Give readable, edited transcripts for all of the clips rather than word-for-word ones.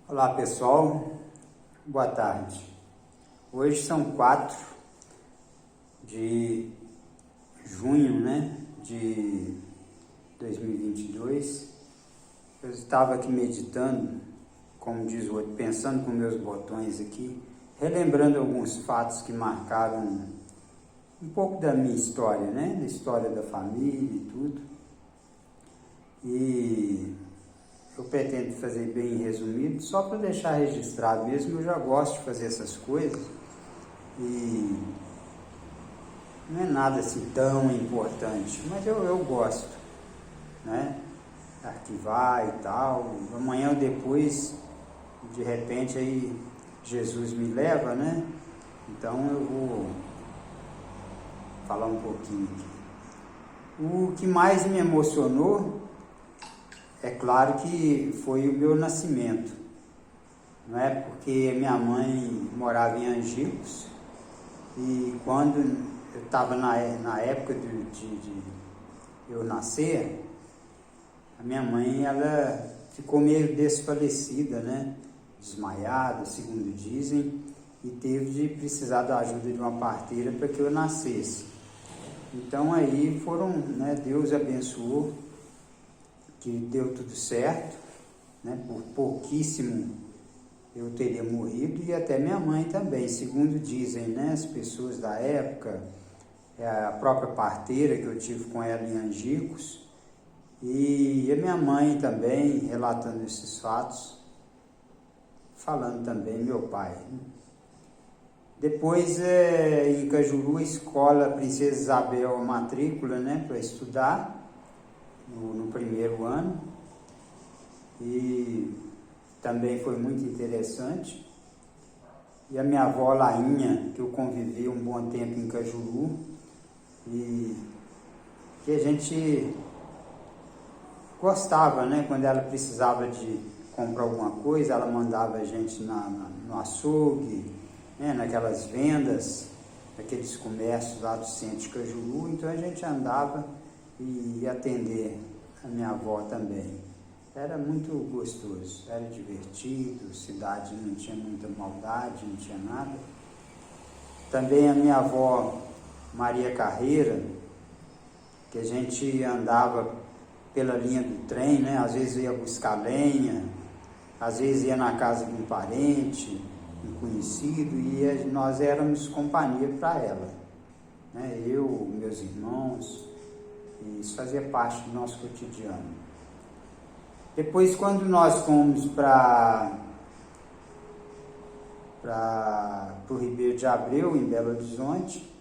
Olá pessoal, boa tarde. Hoje são 4 de junho, de 2022. Eu estava aqui meditando, como diz o outro, pensando com meus botões aqui, relembrando alguns fatos que marcaram um pouco da minha história, da história da família e tudo. E eu pretendo fazer bem resumido, só para deixar registrado mesmo. Eu já gosto de fazer essas coisas e não é nada assim tão importante, mas eu gosto, arquivar e tal. Amanhã ou depois, de repente, aí Jesus me leva, então eu vou falar um pouquinho aqui. O que mais me emocionou, é claro que foi o meu nascimento, porque minha mãe morava em Angicos e quando eu estava na época de eu nascer, a minha mãe ela ficou meio desfalecida, desmaiada, segundo dizem, e teve de precisar da ajuda de uma parteira para que eu nascesse. Então aí Deus abençoou, que deu tudo certo, por pouquíssimo eu teria morrido, e até minha mãe também, segundo dizem, as pessoas da época, a própria parteira que eu tive com ela em Angicos, e a minha mãe também, relatando esses fatos, falando também, meu pai. Depois, em Cajuru, a escola Princesa Isabel, a matrícula, para estudar, no primeiro ano, e também foi muito interessante. E a minha avó Lainha, que eu convivi um bom tempo em Cajuru, e que a gente gostava, quando ela precisava de comprar alguma coisa, ela mandava a gente no açougue, naquelas vendas, aqueles comércios lá do centro de Cajuru. Então a gente andava e atender a minha avó também. Era muito gostoso, era divertido, cidade não tinha muita maldade, não tinha nada. Também a minha avó Maria Carreira, que a gente andava pela linha do trem, às vezes ia buscar lenha, às vezes ia na casa de um parente, um conhecido, e nós éramos companhia para ela, eu, meus irmãos. E isso fazia parte do nosso cotidiano. Depois, quando nós fomos para o Ribeiro de Abreu, em Belo Horizonte,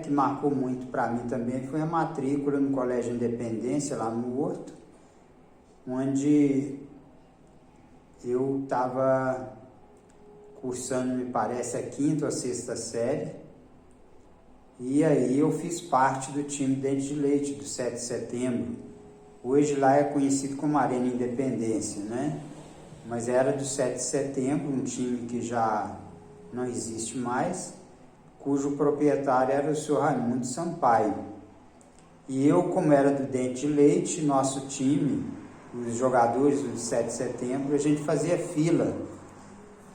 que marcou muito para mim também, foi a matrícula no Colégio Independência, lá no Horto, onde eu estava cursando, me parece, a 5ª ou 6ª série. E aí eu fiz parte do time Dente de Leite, do 7 de setembro. Hoje lá é conhecido como Arena Independência, Mas era do 7 de setembro, um time que já não existe mais, cujo proprietário era o senhor Raimundo Sampaio. E eu, como era do Dente de Leite, nosso time, os jogadores do 7 de setembro, a gente fazia fila,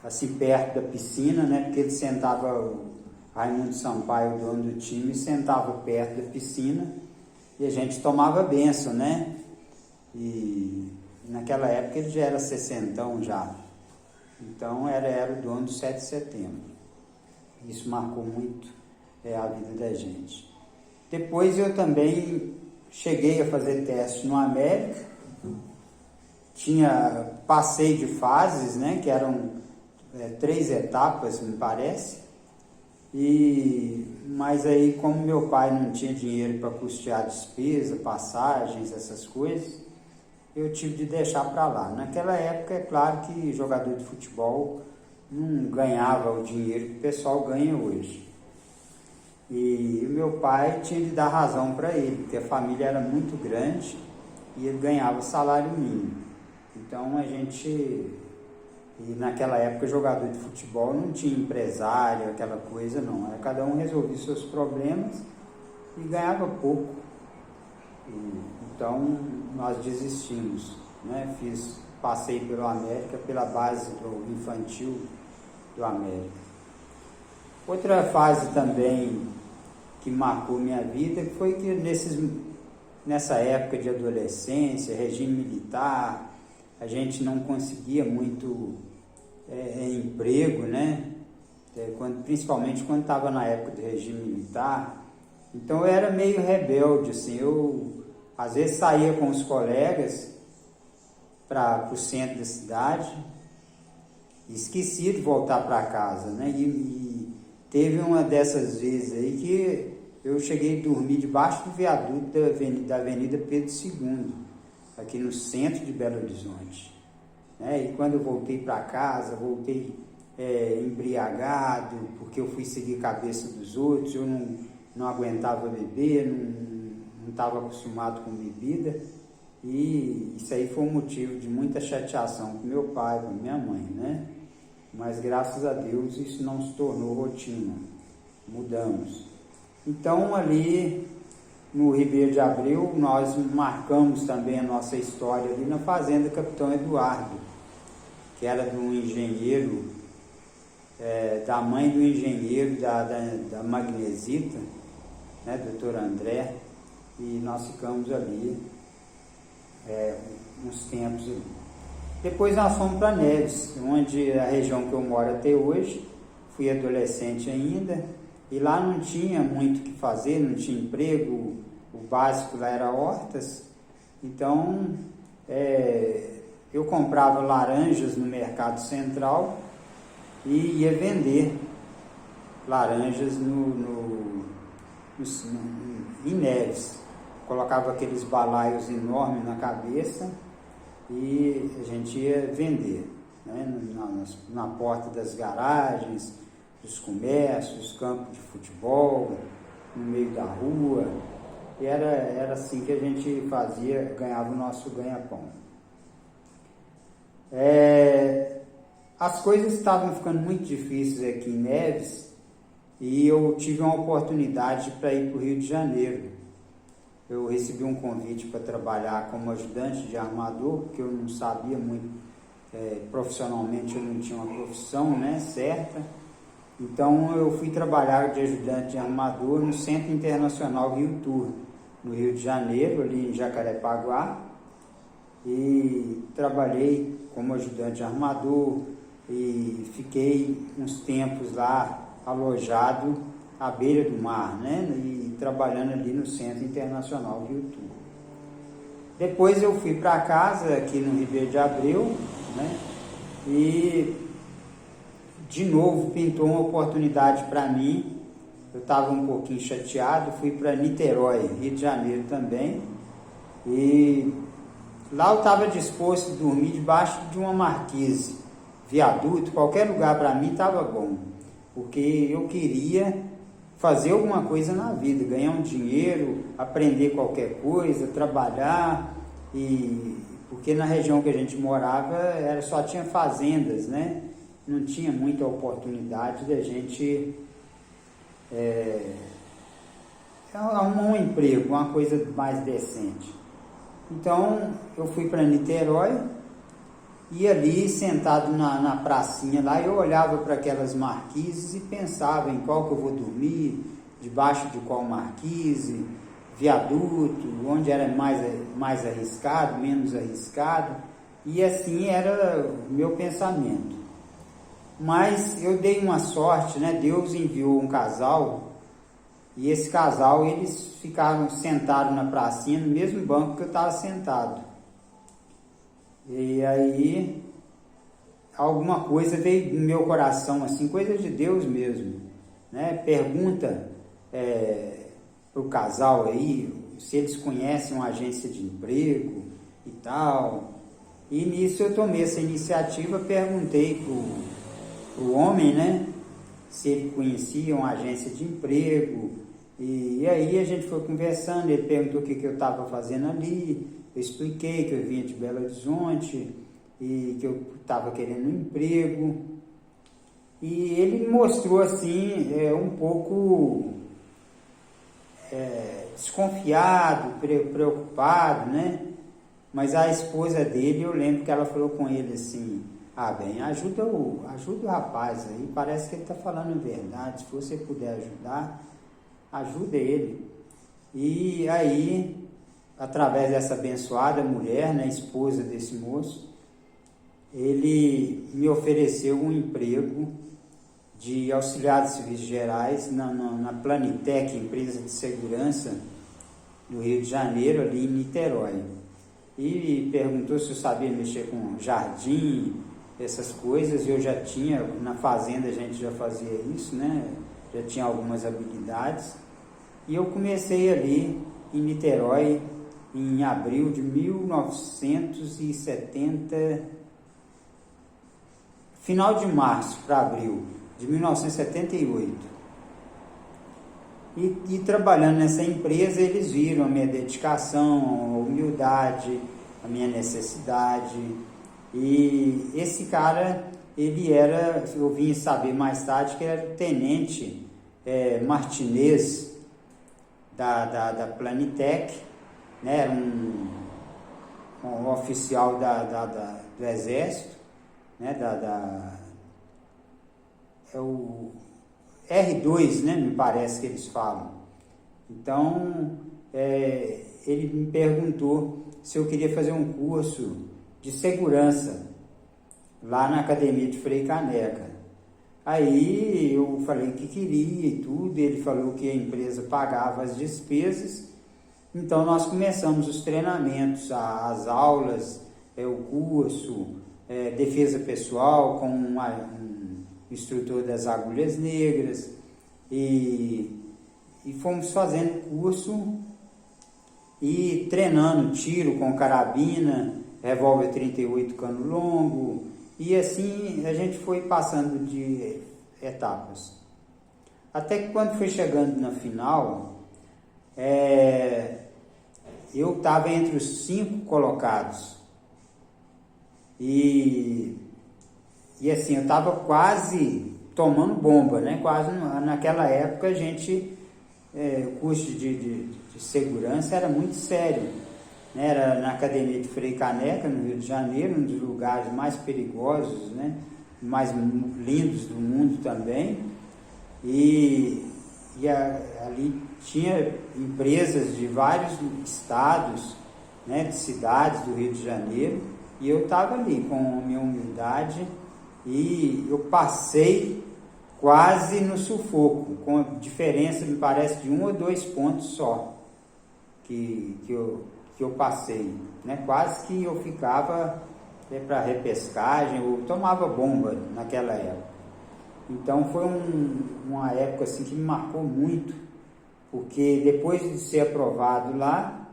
assim perto da piscina, porque ele sentava... Raimundo Sampaio, o dono do time, sentava perto da piscina e a gente tomava bênção, E naquela época ele já era 60 já. Então era o dono do 7 de setembro. Isso marcou muito a vida da gente. Depois eu também cheguei a fazer teste no América. Passei de fases, que eram 3 etapas, me parece. Mas aí, como meu pai não tinha dinheiro para custear despesa, passagens, essas coisas, eu tive de deixar para lá. Naquela época, é claro que jogador de futebol não ganhava o dinheiro que o pessoal ganha hoje. E o meu pai tinha de dar razão para ele, porque a família era muito grande e ele ganhava salário mínimo. Então E naquela época, jogador de futebol não tinha empresário, aquela coisa, não. Era cada um resolvia seus problemas e ganhava pouco. Então, nós desistimos. né? Passei pelo América, pela base do infantil do América. Outra fase também que marcou minha vida foi que nessa época de adolescência, regime militar, a gente não conseguia muito emprego, né? Principalmente quando estava na época do regime militar. Então eu era meio rebelde, assim, eu às vezes saía com os colegas para o centro da cidade e esquecia de voltar para casa, né? E teve uma dessas vezes aí que eu cheguei a dormir debaixo do viaduto da Avenida Pedro II, aqui no centro de Belo Horizonte, né? E quando eu voltei para casa, voltei embriagado, porque eu fui seguir a cabeça dos outros, eu não aguentava beber, não estava acostumado com bebida, e isso aí foi um motivo de muita chateação com meu pai, com minha mãe, né? Mas graças a Deus isso não se tornou rotina, mudamos. Então ali no Ribeiro de Abreu nós marcamos também a nossa história ali na fazenda Capitão Eduardo, que era de um engenheiro, da mãe do engenheiro da Magnesita, né, doutor André, e nós ficamos ali uns tempos ali. Depois nós fomos para Neves, onde a região que eu moro até hoje. Fui adolescente ainda, e lá não tinha muito o que fazer, não tinha emprego, o básico lá era hortas. Então eu comprava laranjas no Mercado Central e ia vender laranjas em Neves. Colocava aqueles balaios enormes na cabeça e a gente ia vender, né? Na porta das garagens, dos comércios, campos de futebol, no meio da rua. E era assim que a gente fazia, ganhava o nosso ganha-pão. As coisas estavam ficando muito difíceis aqui em Neves e eu tive uma oportunidade para ir para o Rio de Janeiro. Eu recebi um convite para trabalhar como ajudante de armador, porque eu não sabia muito, profissionalmente eu não tinha uma profissão, né, certa. Então eu fui trabalhar de ajudante de armador no Centro Internacional Rio Tour, no Rio de Janeiro, ali em Jacarepaguá, e trabalhei como ajudante de armador e fiquei uns tempos lá alojado à beira do mar, né, e trabalhando ali no Centro Internacional Rio Tour. Depois eu fui para casa aqui no Ribeiro de Abreu, né, e de novo pintou uma oportunidade para mim. Eu estava um pouquinho chateado, fui para Niterói, Rio de Janeiro também, e lá eu estava disposto a dormir debaixo de uma marquise, viaduto, qualquer lugar para mim estava bom, porque eu queria fazer alguma coisa na vida, ganhar um dinheiro, aprender qualquer coisa, trabalhar, porque na região que a gente morava só tinha fazendas, né? Não tinha muita oportunidade da gente arrumar um emprego, uma coisa mais decente. Então eu fui para Niterói e ali sentado na pracinha lá eu olhava para aquelas marquises e pensava em qual que eu vou dormir, debaixo de qual marquise, viaduto, onde era mais arriscado, menos arriscado, e assim era o meu pensamento. Mas eu dei uma sorte, né? Deus enviou um casal, e esse casal, eles ficaram sentados na pracinha, no mesmo banco que eu estava sentado. E aí, alguma coisa veio no meu coração, assim, coisa de Deus mesmo, né? Pergunta para o casal aí, se eles conhecem uma agência de emprego e tal. E nisso eu tomei essa iniciativa, perguntei para o homem, né, se ele conhecia uma agência de emprego, e aí a gente foi conversando, ele perguntou o que eu estava fazendo ali, eu expliquei que eu vinha de Belo Horizonte e que eu estava querendo um emprego, e ele me mostrou assim, um pouco desconfiado, preocupado, né, Mas a esposa dele, eu lembro que ela falou com ele assim: ah, bem, ajuda o rapaz aí, parece que ele está falando a verdade, se você puder ajudar, ajuda ele. E aí, através dessa abençoada mulher, né, esposa desse moço, ele me ofereceu um emprego de auxiliar de serviços gerais na Planitec, empresa de segurança do Rio de Janeiro, ali em Niterói. E perguntou se eu sabia mexer com jardim, essas coisas. Eu já tinha, na fazenda a gente já fazia isso, né? Já tinha algumas habilidades. E eu comecei ali em Niterói em abril de 1970, final de março para abril de 1978. E trabalhando nessa empresa, eles viram a minha dedicação, a humildade, a minha necessidade. E esse cara, ele era, eu vim saber mais tarde, que era o tenente Martinez da Planitec, né? Era um oficial do Exército, né? É o R2, né? Me parece que eles falam. Então, ele me perguntou se eu queria fazer um curso de segurança lá na Academia de Frei Caneca. Aí eu falei que queria e tudo, ele falou que a empresa pagava as despesas. Então nós começamos os treinamentos, as aulas, o curso, defesa pessoal com um instrutor das agulhas negras, e fomos fazendo curso e treinando tiro com carabina, revólver 38 cano longo, e assim a gente foi passando de etapas. Até que quando foi chegando na final, eu estava entre os 5 colocados. E assim, eu estava quase tomando bomba, né? Quase naquela época a gente, o curso de segurança era muito sério, né? Era na Academia de Frei Caneca, no Rio de Janeiro, um dos lugares mais perigosos, né? Mais lindos do mundo também. E ali tinha empresas de vários estados, né? De cidades do Rio de Janeiro, e eu estava ali com a minha humildade. E eu passei quase no sufoco, com diferença, me parece, de 1 ou 2 pontos só, que eu passei, né? Quase que eu ficava para repescagem, ou tomava bomba naquela época. Então foi uma época assim, que me marcou muito, porque depois de ser aprovado lá,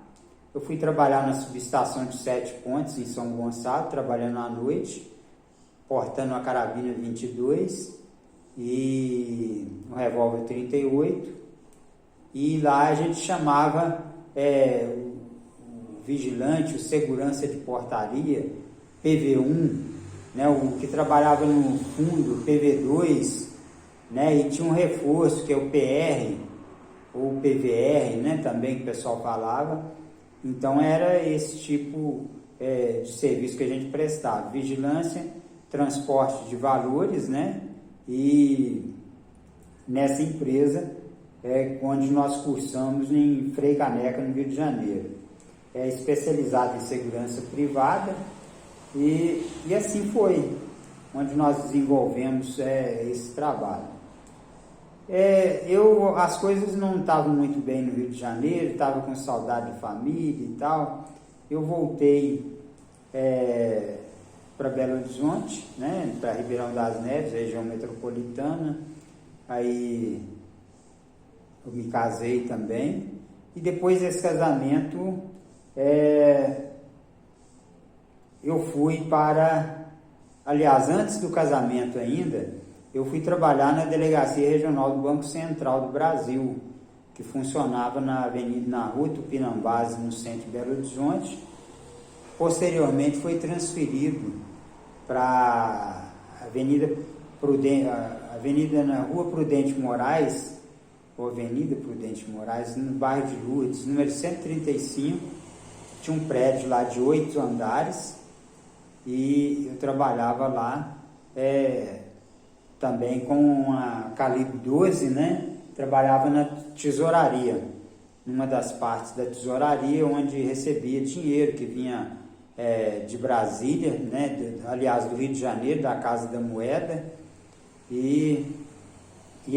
eu fui trabalhar na subestação de 7 Pontes, em São Gonçalo, trabalhando à noite, portando uma carabina 22 e um revólver 38, e lá a gente chamava o vigilante, o segurança de portaria, PV1, né? O que trabalhava no fundo, PV2, né? E tinha um reforço que é o PR, ou PVR, né? Também que o pessoal falava. Então era esse tipo de serviço que a gente prestava: vigilância, transporte de valores, né? E nessa empresa onde nós cursamos em Frei Caneca, no Rio de Janeiro. É especializado em segurança privada, e assim foi onde nós desenvolvemos esse trabalho. As coisas não estavam muito bem no Rio de Janeiro, estava com saudade de família e tal. Eu voltei para Belo Horizonte, né, para Ribeirão das Neves, região metropolitana. Aí eu me casei também, e depois desse casamento eu fui aliás, antes do casamento ainda, eu fui trabalhar na Delegacia Regional do Banco Central do Brasil, que funcionava na Rua Tupinambás, no centro de Belo Horizonte. Posteriormente foi transferido para Avenida na Rua Prudente Moraes, ou Avenida Prudente Moraes, no bairro de Lourdes, número 135, tinha um prédio lá de 8 andares e eu trabalhava lá também com a calibre 12, né? Trabalhava na tesouraria, numa das partes da tesouraria onde recebia dinheiro que vinha de Brasília, né? Aliás, do Rio de Janeiro, da Casa da Moeda, e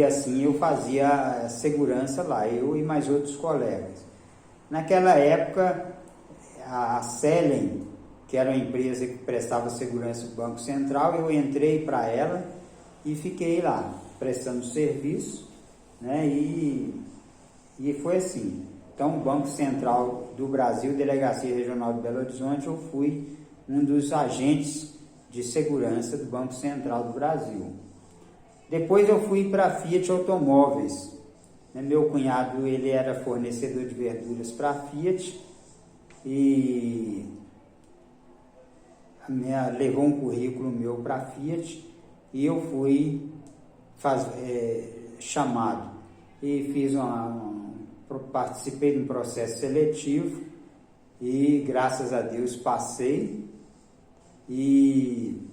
assim eu fazia segurança lá, eu e mais outros colegas. Naquela época, a Selen, que era uma empresa que prestava segurança do Banco Central, eu entrei para ela e fiquei lá, prestando serviço, né? E foi assim. Então, o Banco Central do Brasil, Delegacia Regional de Belo Horizonte, eu fui um dos agentes de segurança do Banco Central do Brasil. Depois eu fui para a Fiat Automóveis. Meu cunhado, ele era fornecedor de verduras para a Fiat e levou um currículo meu para a Fiat e eu fui chamado e participei de um processo seletivo e graças a Deus passei. E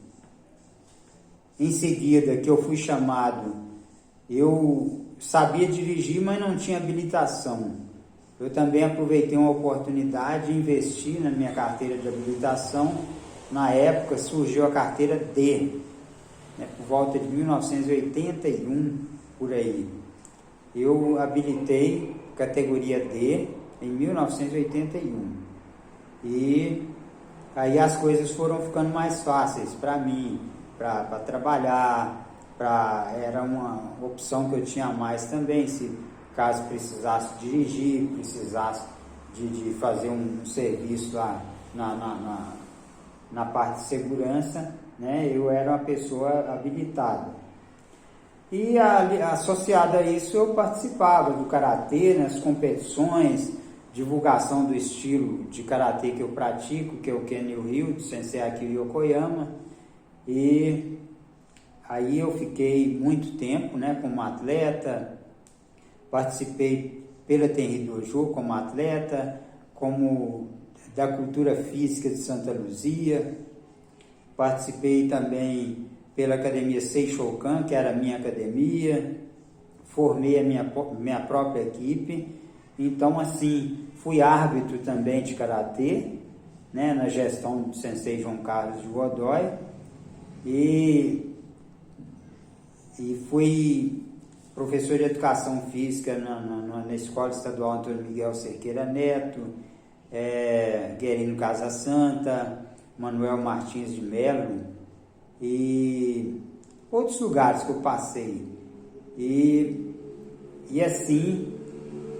em seguida que eu fui chamado, eu sabia dirigir, mas não tinha habilitação. Eu também aproveitei uma oportunidade e investi na minha carteira de habilitação. Na época surgiu a carteira D, né, por volta de 1981, por aí. Eu habilitei categoria D em 1981. E aí as coisas foram ficando mais fáceis para mim, para trabalhar, era uma opção que eu tinha a mais também, se caso precisasse dirigir, precisasse de fazer um serviço lá na parte de segurança, né? Eu era uma pessoa habilitada. E associado a isso eu participava do karatê, nas competições, divulgação do estilo de karatê que eu pratico, que é o Kenny-Ryu, do Sensei Akio Yokoyama. E aí eu fiquei muito tempo, né, como atleta, participei pela Tenri Dojo como atleta, como da cultura física de Santa Luzia, participei também pela Academia Seishokan, que era a minha academia, formei a minha própria equipe. Então, assim, fui árbitro também de karatê, né, na gestão do Sensei João Carlos de Godoy, e fui professor de educação física na Escola Estadual Antônio Miguel Cerqueira Neto, Guerino Casa Santa, Manuel Martins de Melo e outros lugares que eu passei. E assim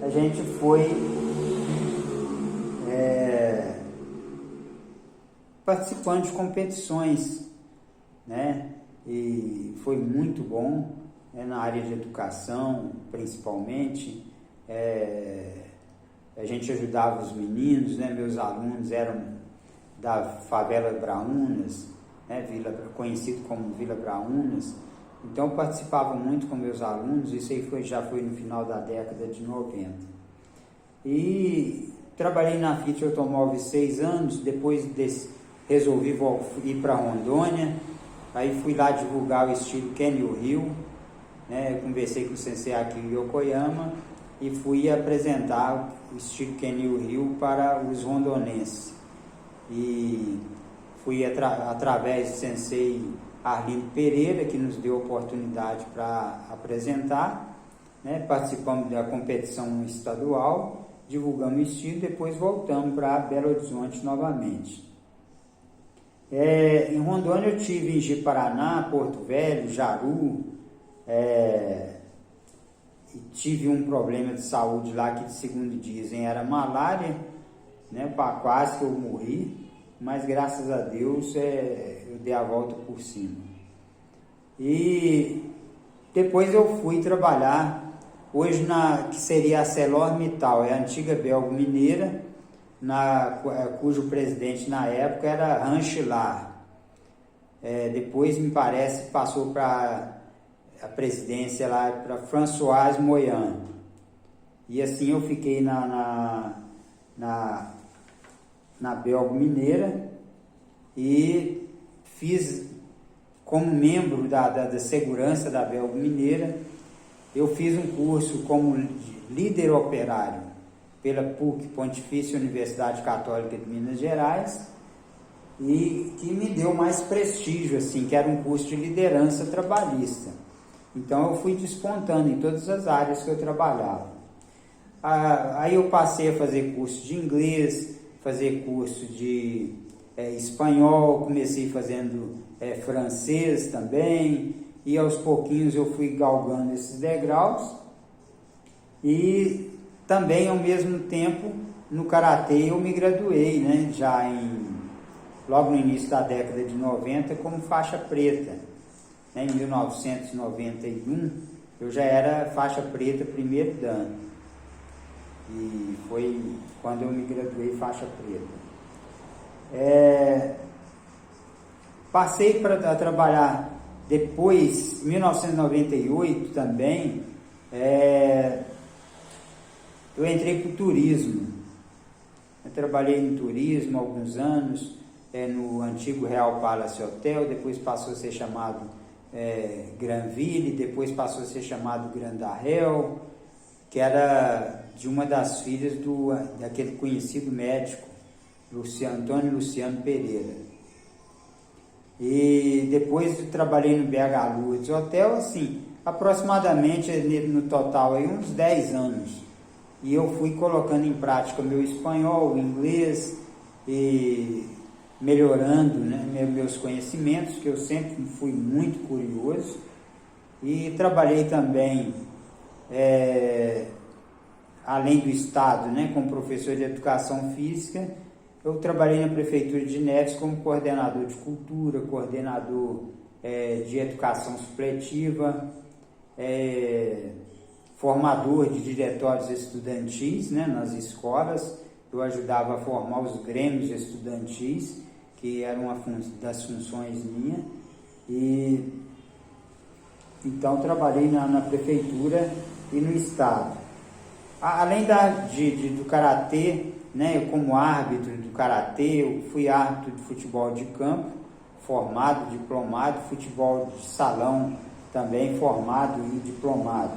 a gente foi participando de competições, né? E foi muito bom, né? Na área de educação, principalmente. A gente ajudava os meninos, né? Meus alunos eram da favela Braunas, né? Conhecido como Vila Braunas. Então eu participava muito com meus alunos, isso aí já foi no final da década de 90. E trabalhei na Fiat Automóveis 6 anos, depois resolvi ir para Rondônia, aí fui lá divulgar o estilo Kenny-Ryu, né? Conversei com o Sensei Akio Yokoyama e fui apresentar o estilo Kenny-Ryu para os rondonenses. E fui através do Sensei Arlindo Pereira, que nos deu a oportunidade para apresentar, né? Participamos da competição estadual, divulgamos o estilo, depois voltamos para Belo Horizonte novamente. Em Rondônia eu tive em Ji-Paraná, Porto Velho, Jaru, e tive um problema de saúde lá que, segundo dizem, era malária, né? Quase que eu morri, mas graças a Deus eu dei a volta por cima. E depois eu fui trabalhar hoje que seria a ArcelorMittal, a antiga Belgo Mineira, cujo presidente na época era Ranchilar. Depois, me parece, passou para a presidência lá para François Moyan. E assim eu fiquei na Belgo Mineira e fiz como membro da segurança da Belgo Mineira. Eu fiz um curso como líder operário pela PUC, Pontifícia Universidade Católica de Minas Gerais, e que me deu mais prestígio, assim, que era um curso de liderança trabalhista. Então eu fui despontando em todas as áreas que eu trabalhava. Aí eu passei a fazer curso de inglês, fazer curso de espanhol, comecei fazendo francês também, e aos pouquinhos eu fui galgando esses degraus. E também, ao mesmo tempo, no karatê eu me graduei, né, logo no início da década de 90, como faixa preta. Em 1991 eu já era faixa preta primeiro dan, e foi quando eu me graduei faixa preta. Passei a trabalhar depois, em 1998 também, eu entrei para o turismo. Eu trabalhei em turismo há alguns anos, no antigo Real Palace Hotel, depois passou a ser chamado Granville, depois passou a ser chamado Grand Arrel, que era de uma das filhas daquele conhecido médico, Antônio Luciano Pereira. E depois eu trabalhei no BH Lourdes Hotel, assim, aproximadamente no total aí, uns 10 anos. E eu fui colocando em prática meu espanhol, inglês, e melhorando, né, meus conhecimentos, que eu sempre fui muito curioso. E trabalhei também, além do Estado, né, como professor de Educação Física. Eu trabalhei na Prefeitura de Neves como coordenador de cultura, coordenador de educação supletiva, formador de diretórios estudantis, né, nas escolas. Eu ajudava a formar os grêmios estudantis, que era uma das funções minhas. E então trabalhei na Prefeitura e no Estado. Além do karatê, né, eu como árbitro do karatê, eu fui árbitro de futebol de campo, formado, diplomado, futebol de salão também, formado e diplomado.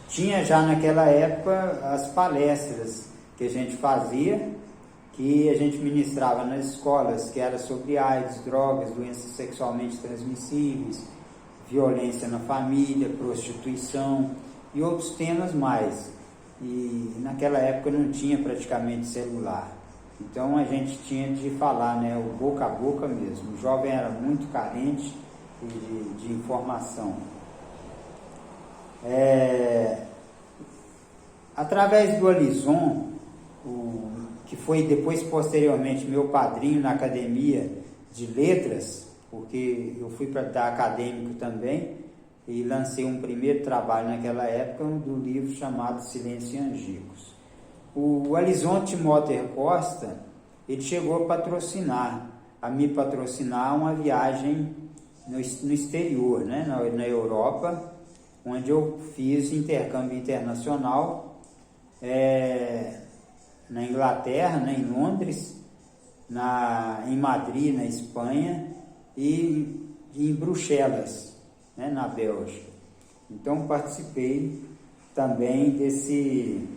Tinha já naquela época as palestras que a gente fazia, que a gente ministrava nas escolas, que era sobre AIDS, drogas, doenças sexualmente transmissíveis, violência na família, prostituição e outros temas mais. E naquela época não tinha praticamente celular, então a gente tinha de falar, né, o boca a boca mesmo. O jovem era muito carente de informação. Através do Alison, que foi depois posteriormente meu padrinho na academia de letras, porque eu fui para dar acadêmico também, e lancei um primeiro trabalho naquela época do livro chamado Silêncio e Angicos. O Alison Timóteo Costa, ele chegou a me patrocinar uma viagem no exterior, né, na Europa, onde eu fiz intercâmbio internacional, na Inglaterra, né, em Londres, em Madrid, na Espanha, e em Bruxelas, né, na Bélgica. Então participei também desse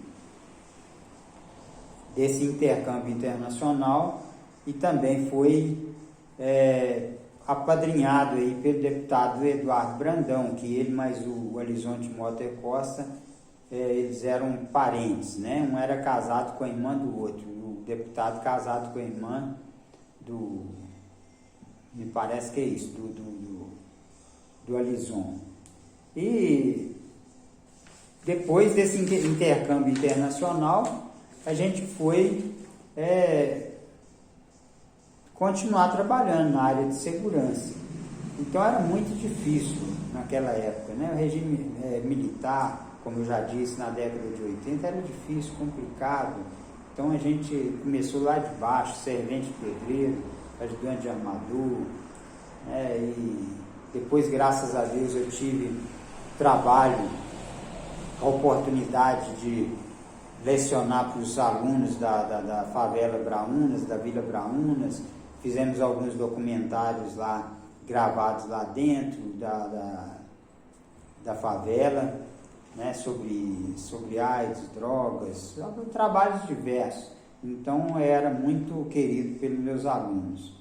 intercâmbio internacional, e também foi apadrinhado aí pelo deputado Eduardo Brandão, que ele mais o Alison Timóteo Costa, eles eram parentes, né? Um era casado com a irmã do outro, o deputado casado com a irmã me parece que é isso, do Alison. E depois desse intercâmbio internacional, a gente foi continuar trabalhando na área de segurança. Então era muito difícil naquela época, né? O regime militar, como eu já disse, na década de 80, era difícil, complicado. Então a gente começou lá de baixo, servente pedreiro, ajudante de armador, e depois, graças a Deus, eu tive trabalho, a oportunidade de lecionar para os alunos da favela Braúnas, da Vila Braúnas. Fizemos alguns documentários lá, gravados lá dentro da favela, né, sobre AIDS, drogas, trabalhos diversos. Então eu era muito querido pelos meus alunos.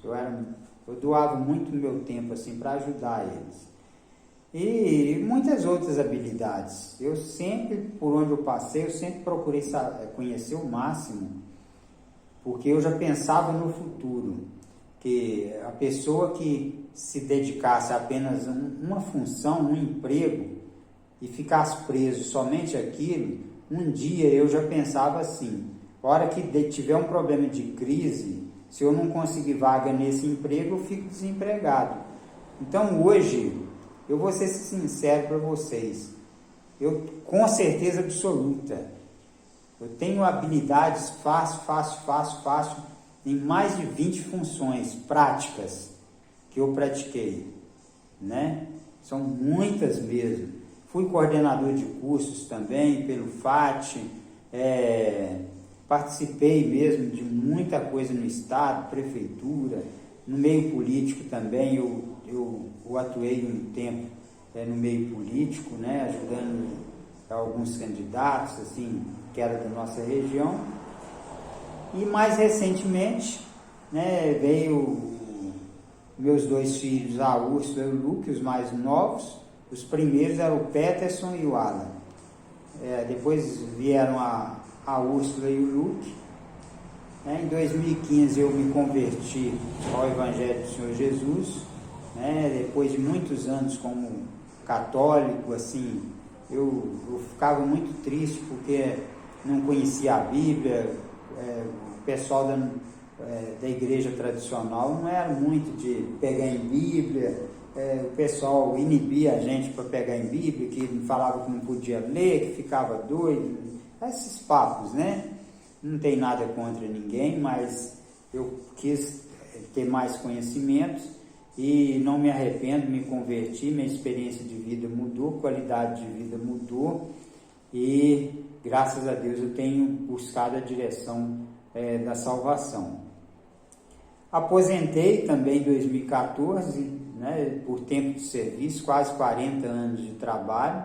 Eu doava muito meu tempo assim para ajudar eles. E muitas outras habilidades. Eu sempre, por onde eu passei, eu sempre procurei conhecer o máximo, porque eu já pensava no futuro, que a pessoa que se dedicasse a apenas uma função, um emprego, e ficasse preso somente àquilo, um dia eu já pensava assim: a hora que tiver um problema de crise, se eu não conseguir vaga nesse emprego, eu fico desempregado. Então hoje, eu vou ser sincero para vocês, eu com certeza absoluta, eu tenho habilidades fácil, em mais de 20 funções práticas que eu pratiquei, né? São muitas mesmo. Fui coordenador de cursos também pelo FAT, participei mesmo de muita coisa no estado, prefeitura, no meio político também. Eu atuei um tempo no meio político, né, ajudando alguns candidatos assim, que era da nossa região. E mais recentemente, né, veio meus 2 filhos, a Úrsula e o Luke, os mais novos. Os primeiros eram o Peterson e o Alan. Depois vieram a Úrsula e o Luke. Em 2015 eu me converti ao Evangelho do Senhor Jesus. Depois de muitos anos como católico, assim, eu ficava muito triste porque não conhecia a Bíblia. O pessoal da igreja tradicional não era muito de pegar em Bíblia. O pessoal inibia a gente para pegar em Bíblia, que falava que não podia ler, que ficava doido, esses papos, né? Não tem nada contra ninguém, mas eu quis ter mais conhecimentos e não me arrependo, me converti, minha experiência de vida mudou, qualidade de vida mudou e graças a Deus eu tenho buscado a direção da salvação. Aposentei também em 2014, né, por tempo de serviço, quase 40 anos de trabalho,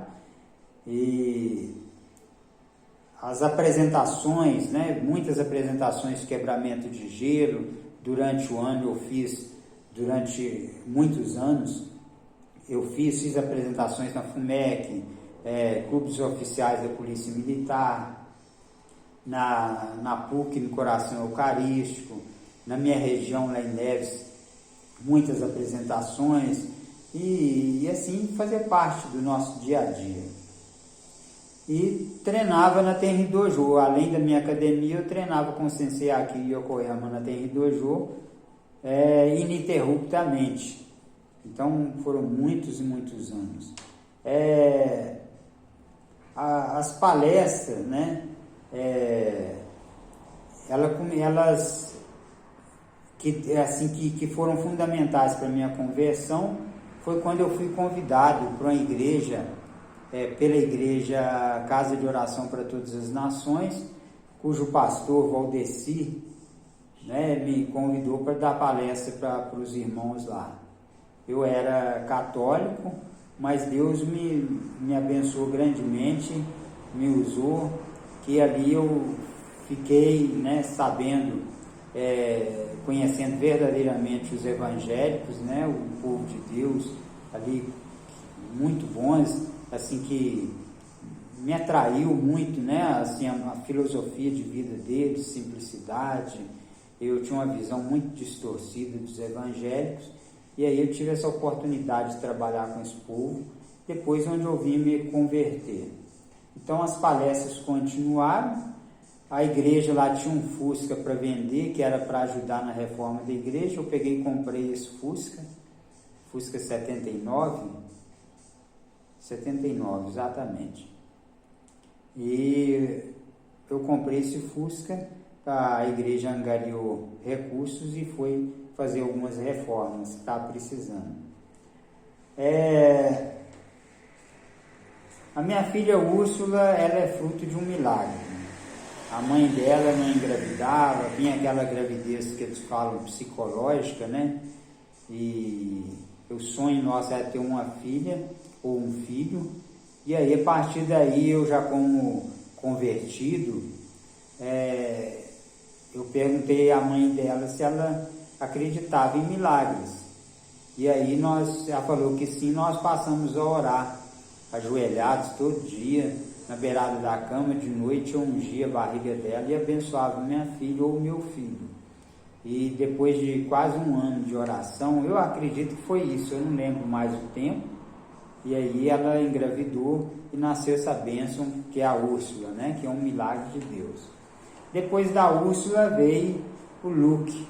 e as apresentações, né, muitas apresentações de quebramento de gelo, durante o ano eu fiz, durante muitos anos, eu fiz apresentações na FUMEC, clubes oficiais da Polícia Militar, na PUC, no Coração Eucarístico, na minha região lá em Neves, muitas apresentações e assim fazer parte do nosso dia a dia. E treinava na Tenri Dojo, além da minha academia, eu treinava com o Sensei Aki Yokoyama na Tenri Dojo ininterruptamente. Então foram muitos e muitos anos. As palestras, né, elas que foram fundamentais para a minha conversão, foi quando eu fui convidado para uma igreja, pela igreja Casa de Oração para Todas as Nações, cujo pastor Valdeci, né, me convidou para dar palestra para os irmãos lá. Eu era católico, mas Deus me abençoou grandemente, me usou, que ali eu fiquei, né, sabendo, conhecendo verdadeiramente os evangélicos, né, o povo de Deus ali, muito bons, assim, que me atraiu muito, né, assim, a filosofia de vida deles, simplicidade. Eu tinha uma visão muito distorcida dos evangélicos, e aí eu tive essa oportunidade de trabalhar com esse povo, depois onde eu vim me converter. Então as palestras continuaram. A igreja lá tinha um Fusca para vender, que era para ajudar na reforma da igreja. Eu peguei e comprei esse Fusca 79, exatamente. E eu comprei esse Fusca, a igreja angariou recursos e foi fazer algumas reformas que estava precisando. A minha filha Úrsula, ela é fruto de um milagre. a mãe dela não engravidava, vinha aquela gravidez que eles falam psicológica, né? E o sonho nosso era ter uma filha ou um filho. E aí, a partir daí, eu já como convertido, eu perguntei à mãe dela se ela acreditava em milagres. E aí ela falou que sim, nós passamos a orar, ajoelhados todo dia, na beirada da cama, de noite eu ungia a barriga dela e abençoava minha filha ou meu filho. E depois de quase um ano de oração, eu acredito que foi isso, eu não lembro mais o tempo, e aí ela engravidou e nasceu essa bênção que é a Úrsula, né? Que é um milagre de Deus. Depois da Úrsula veio o Luke,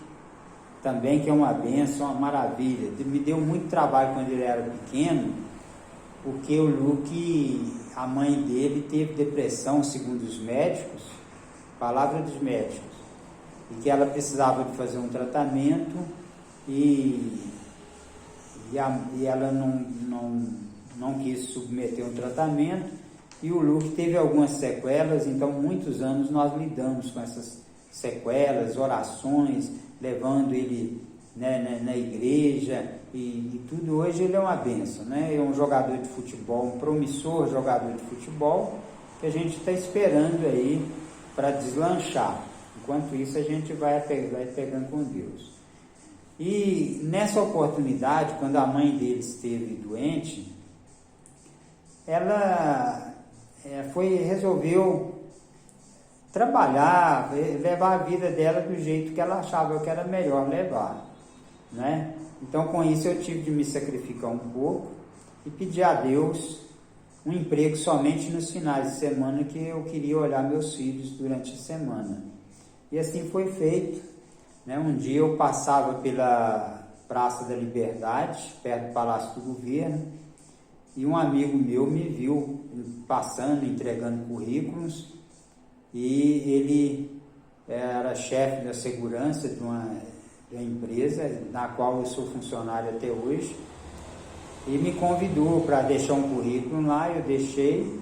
também que é uma bênção, uma maravilha. Me deu muito trabalho quando ele era pequeno, porque o Luke, a mãe dele teve depressão, segundo os médicos, palavra dos médicos, e que ela precisava de fazer um tratamento e ela não quis submeter um tratamento, e o Luke teve algumas sequelas. Então muitos anos nós lidamos com essas sequelas, orações, levando ele, né, na igreja e tudo. Hoje ele é uma bênção, né? É um jogador de futebol, um promissor jogador de futebol, que a gente está esperando aí para deslanchar. Enquanto isso a gente vai pegando com Deus. E nessa oportunidade, quando a mãe dele esteve doente, ela resolveu trabalhar, levar a vida dela do jeito que ela achava que era melhor levar, né? Então, com isso eu tive de me sacrificar um pouco e pedir a Deus um emprego somente nos finais de semana, que eu queria olhar meus filhos durante a semana. E assim foi feito, né? Um dia eu passava pela Praça da Liberdade, perto do Palácio do Governo, e um amigo meu me viu passando, entregando currículos, e ele era chefe da segurança de uma empresa na qual eu sou funcionário até hoje, e me convidou para deixar um currículo lá. Eu deixei,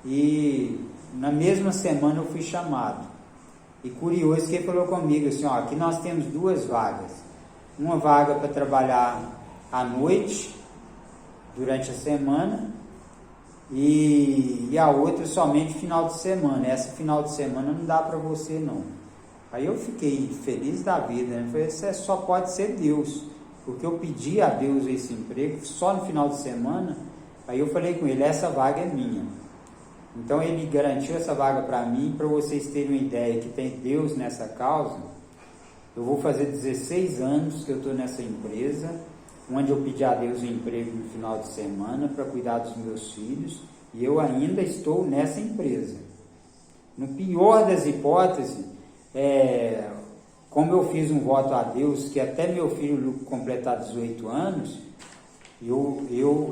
e na mesma semana eu fui chamado. E curioso que ele falou comigo assim: ó, aqui nós temos 2 vagas, uma vaga para trabalhar à noite durante a semana, e a outra somente final de semana. Essa final de semana não dá para você não. Aí eu fiquei feliz da vida, né? Falei, isso só pode ser Deus, porque eu pedi a Deus esse emprego só no final de semana. Aí eu falei com ele: essa vaga é minha. Então ele garantiu essa vaga para mim. Para vocês terem uma ideia que tem Deus nessa causa, eu vou fazer 16 anos que eu estou nessa empresa, onde eu pedi a Deus um emprego no final de semana para cuidar dos meus filhos, e eu ainda estou nessa empresa. No pior das hipóteses, como eu fiz um voto a Deus que até meu filho completar 18 anos,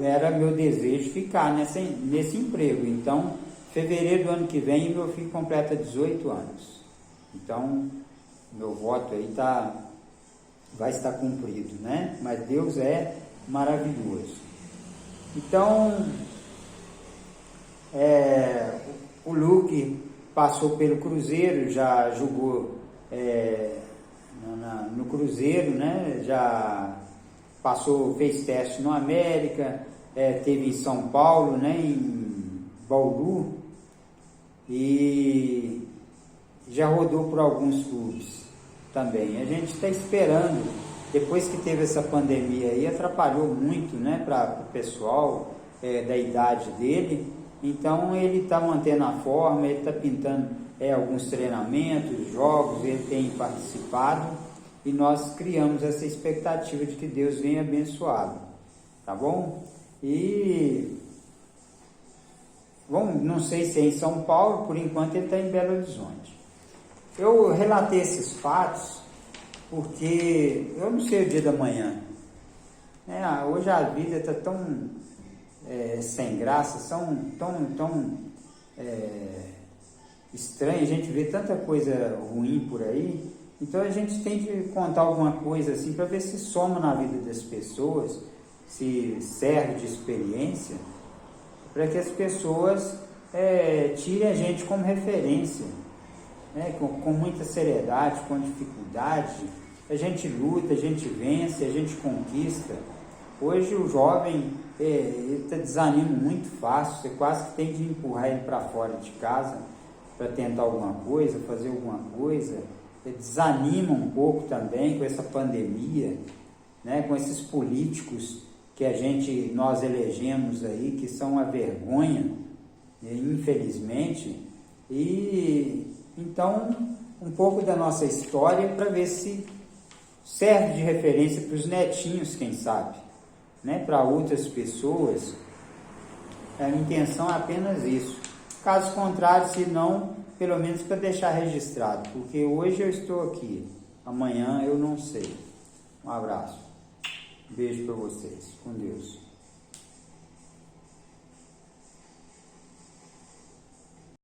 era meu desejo ficar nesse emprego. Então, fevereiro do ano que vem, meu filho completa 18 anos. Então, meu voto aí vai estar cumprido, né? Mas Deus é maravilhoso. Então, o Luke passou pelo Cruzeiro, já jogou no Cruzeiro, né? Já fez teste no América, teve em São Paulo, né? Em Bauru, e já rodou por alguns clubes também. A gente está esperando, depois que teve essa pandemia aí, atrapalhou muito, né, para o pessoal da idade dele. Então ele está mantendo a forma, ele está pintando alguns treinamentos, jogos, ele tem participado, e nós criamos essa expectativa de que Deus venha abençoá-lo, tá bom? E não sei se é em São Paulo, por enquanto ele está em Belo Horizonte. Eu relatei esses fatos porque eu não sei o dia da manhã. Hoje a vida está tão sem graça, tão estranha, a gente vê tanta coisa ruim por aí. Então a gente tem que contar alguma coisa assim para ver se soma na vida das pessoas, se serve de experiência, para que as pessoas tirem a gente como referência. né, com muita seriedade, com dificuldade, a gente luta, a gente vence, a gente conquista. Hoje o jovem está desanimando muito fácil, você quase que tem que empurrar ele para fora de casa para tentar alguma coisa, fazer alguma coisa. Ele desanima um pouco também com essa pandemia, né, com esses políticos que nós elegemos aí, que são uma vergonha, infelizmente. E então um pouco da nossa história para ver se serve de referência para os netinhos, quem sabe, né? Para outras pessoas. A minha intenção é apenas isso. Caso contrário, se não, pelo menos para deixar registrado, porque hoje eu estou aqui, amanhã eu não sei. Um abraço, beijo para vocês, com Deus.